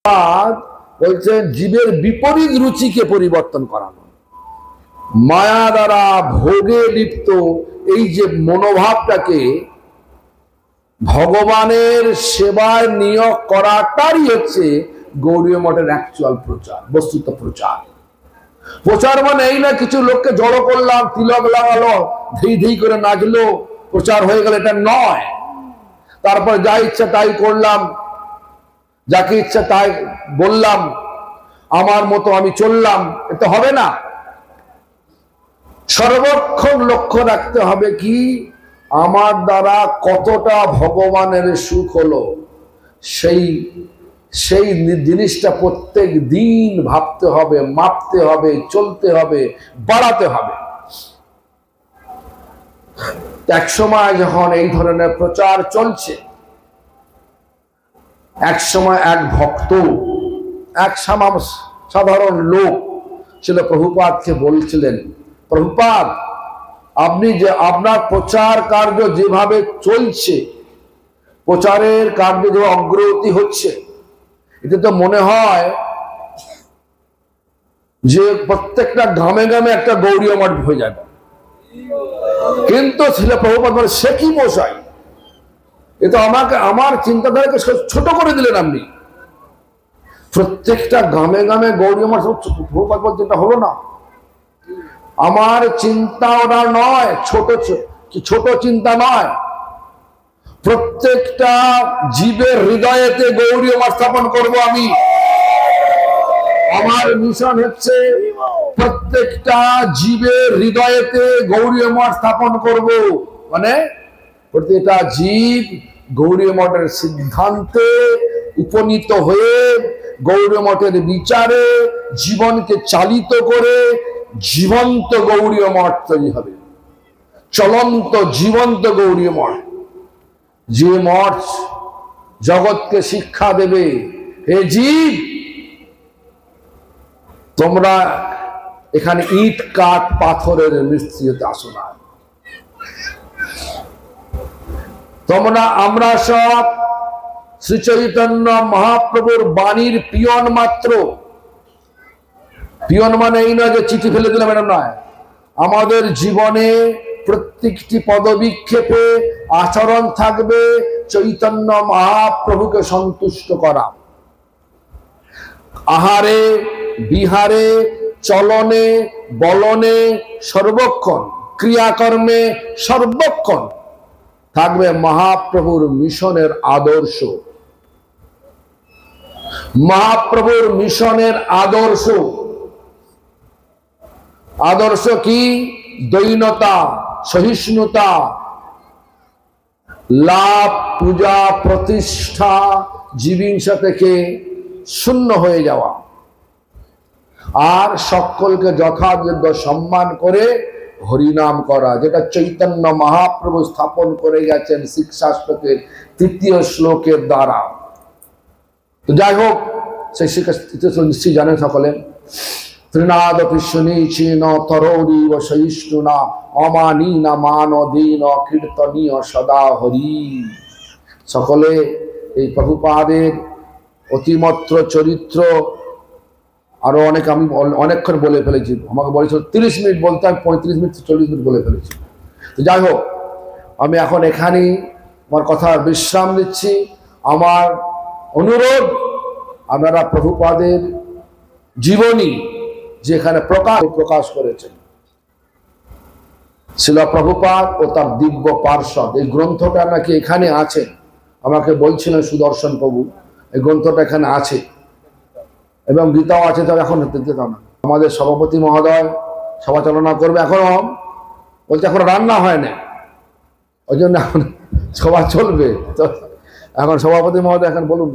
বলছেন জীবের বিপরীত রুচিকে পরিবর্তন করানো, মায়া দ্বারা ভোগে লিপ্ত এই যে মনোভাবটাকে ভগবানের সেবায় নিয়োগ করাটাই হচ্ছে গৌড়ীয় মঠের অ্যাকচুয়াল প্রচার, বস্তুত প্রচার। প্রচার মানে এই না কিছু লোককে জড়ো করলাম, তিলক লাগালো, ধেই ধেই করে নাচলো, প্রচার হয়ে গেল, এটা নয়। তারপর যা ইচ্ছা তাই করলাম, যাকে ইচ্ছা তাই বললাম, আমার মতো আমি চললাম, এটা হবে না। সর্বক্ষণ লক্ষ্য রাখতে হবে কি আমার দ্বারা কতটা ভগবানের সুখ হলো, সেই সেই জিনিসটা প্রত্যেক দিন ভাবতে হবে, মাপতে হবে, চলতে হবে, বাড়াতে হবে। এক সময় যখন এই ধরনের প্রচার চলছে, এক সময় এক ভক্ত, এক সাধারণ লোক ছিল প্রভুপাদকে বলছিলেন, প্রভুপাদ আপনি যে আপনার প্রচার কার্য যেভাবে চলছে, প্রচারের কার্য যে অগ্রগতি হচ্ছে, এতে তো মনে হয় যে প্রত্যেকটা গ্রামে গ্রামে একটা গৌড়ীয় মঠ হয়ে যাবে। কিন্তু ছিল প্রভুপাদ বলে, সে কি মশাই, এ তো আমাকে আমার চিন্তাধারাকে ছোট করে দিলেন আপনি। প্রত্যেকটা গ্রামে গ্রামে গৌড়ীয় মঠ, প্রভুপাদ বলতে এটা হলো না। আমার চিন্তা ওটা নয়, ছোট চিন্তা নয়। প্রত্যেকটা জীবের হৃদয়েতে গৌড়ীয় মঠ স্থাপন করবো আমি। আমার মিশন হচ্ছে প্রত্যেকটা জীবের হৃদয়েতে গৌড়ীয় মঠ স্থাপন করব। মানে প্রত্যেকটা জীব গৌড়ীয় মঠের সিদ্ধান্তে উপনীত হয়ে গৌড়ীয় মঠের বিচারে জীবনকে চালিত করে জীবন্ত গৌড়ীয় মঠ তৈরি হবে, চলন্ত জীবন্ত গৌড়ীয় মঠ। যে মঠ জগৎকে শিক্ষা দেবে, হে জীব তোমরা এখানে ইট কাঠ পাথরের মিস্ত্রি হতে আসো না, আমরা সব শ্রী চৈতন্য মহাপ্রভুর বাণীর পিয়ন মাত্র। পিয়ন মানে এই নয় যে চিঠি ফেলে দিলাম, এটা নয়। আমাদের জীবনে প্রত্যেকটি পদবিক্ষেপে আচরণ থাকবে চৈতন্য মহাপ্রভুকে সন্তুষ্ট করা। আহারে বিহারে চলনে বলনে সর্বক্ষণ, ক্রিয়াকর্মে সর্বক্ষণ থাকবে মহাপ্রভুর মিশনের আদর্শ। মহাপ্রভুর মিশনের আদর্শ, আদর্শ কি? দৈনতা, সহিষ্ণুতা, লাভ, পূজা, প্রতিষ্ঠা, জীবিংসা থেকে শূন্য হয়ে যাওয়া, আর সকলকে যথাযোগ্য সম্মান করে হরিনাম করা, যেটা চৈতন্য মহাপ্রভু স্থাপন করে গেছেন শিক্ষাশ্লোকের 3য় শ্লোকের দ্বারা। তো যাই হোক, সেই শিক্ষা নিশ্চয়ই জানেন সকলে। ত্রিনাদপি সুনিচীন তরৌরিব সহিষ্ণুনা অমানীনা মানদীন কীর্তনীয় সদা হরি। সকলে এই প্রভুপাদের অতিমাত্র চরিত্র আরো অনেক, আমি অনেকক্ষণ বলে ফেলেছি। আমাকে বলেছিল 30 মিনিট বলতে, আমি 35 মিনিট 40 মিনিট বলে ফেলেছি। তো যাই হোক, আমি এখন এখানেই আমার কথা বিশ্রাম দিচ্ছি। আমার অনুরোধ, আপনারা প্রভুপাদের জীবনী যেখানে প্রকাশ করেছেন শ্রীল প্রভুপাদ ও তার দিব্য পার্ষদ, এই গ্রন্থটা নাকি এখানে আছে। আমাকে বলছিলেন সুদর্শন প্রভু, এই গ্রন্থটা এখানে আছে এবং গীতাও আছে। তো এখন দিতে না, আমাদের সভাপতি মহোদয় সভা চালনা করবে। এখনো বলছে এখন রান্না হয় না, ওই জন্য এখন সভা চলবে। তো এখন সভাপতি মহোদয় এখন বলুন।